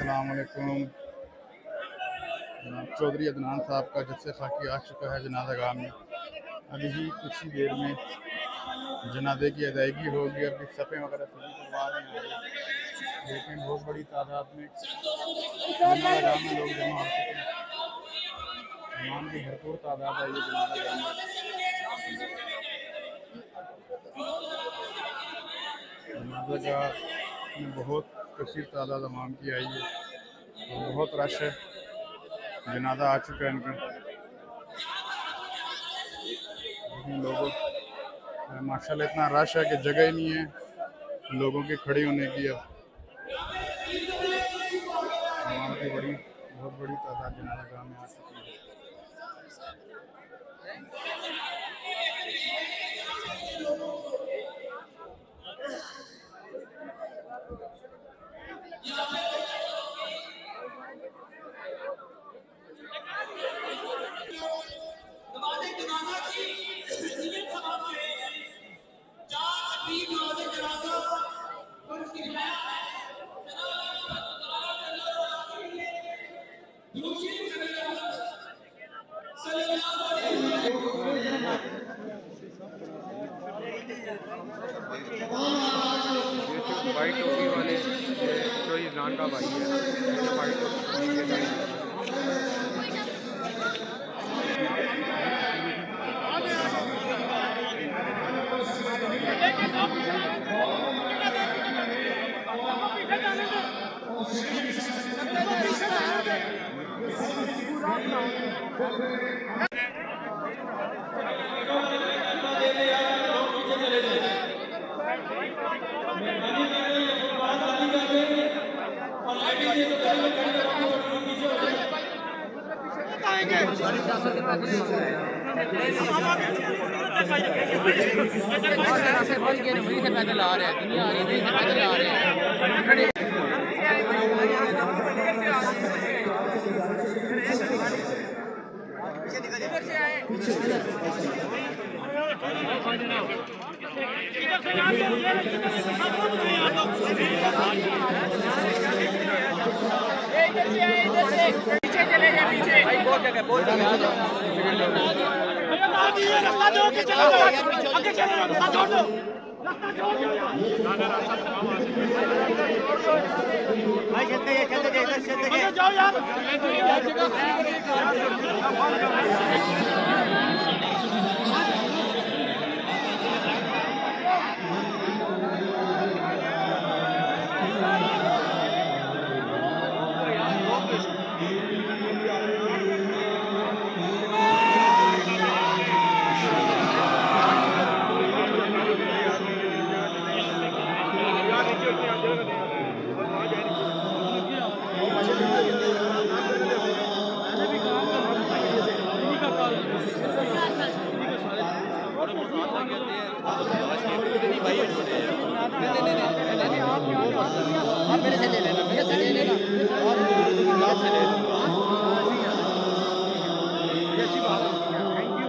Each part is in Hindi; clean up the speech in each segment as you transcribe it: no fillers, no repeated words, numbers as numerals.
अस्सलाम वालेकुम। चौधरी अदनान साहब का जस्से खाकी आ चुका है जनाजा गाह में। अभी ही कुछ ही देर में जनाजे की अदायगी होगी। अभी सफ़े वगैरह सभी करवा रहे हैं, लेकिन बहुत बड़ी तादाद में जनाजा गाह में लोग जमा हो चुके हैं। तमाम की भरपूर तादाद है ये जनाजा गाह में। जनाजा गाह में बहुत कसीर तादाद अवाम की आई है और बहुत रश है। जनाजा आ चुका है इनका। लोगों माशाल्लाह इतना रश है कि जगह ही नहीं है लोगों के खड़े होने की। अब अवाम की बहुत बड़ी तादाद जनाजा गाह में आ चुकी है। वाइट टोपी वाले जो इमरान का भाई है, वाइट टोपी पैदल आ रहे हैं, दुनिया आ रही है, पैदल आ रहे हैं। पीछे चले जाए, पीछे भाई बहुत जगह आ जाओ। रास्ता दो, आगे चलो, आगे चलो, रास्ता छोड़ दो, रास्ता छोड़ दो भाई। चलते जाओ यार। आप मेरे से ले लेना, मेरे से ले लेना और से ले लेना। ये अच्छी बात है, थैंक यू।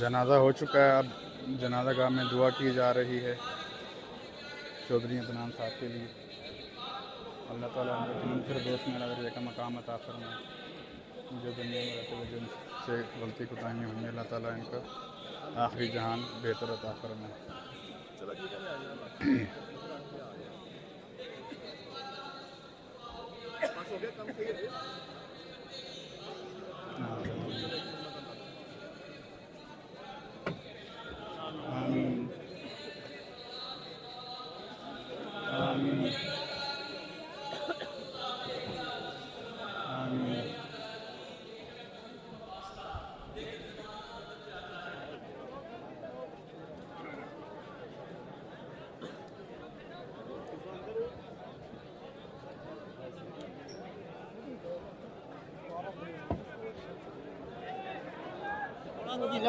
जनाजा हो चुका है। अब जनाजा गाह में दुआ की जा रही है चौधरी अदनान साहब के लिए। अल्लाह ताला उनको जन्नत फिरदौस में दर्जे का मकाम अता फरमाए। जो दुनिया में रहते हुए जिनसे गलती कोताहियाँ हुई, अल्लाह ताला इनका आखिरी जहान बेहतर अता फरमाए। आमीन आमीन आमीन। Ano din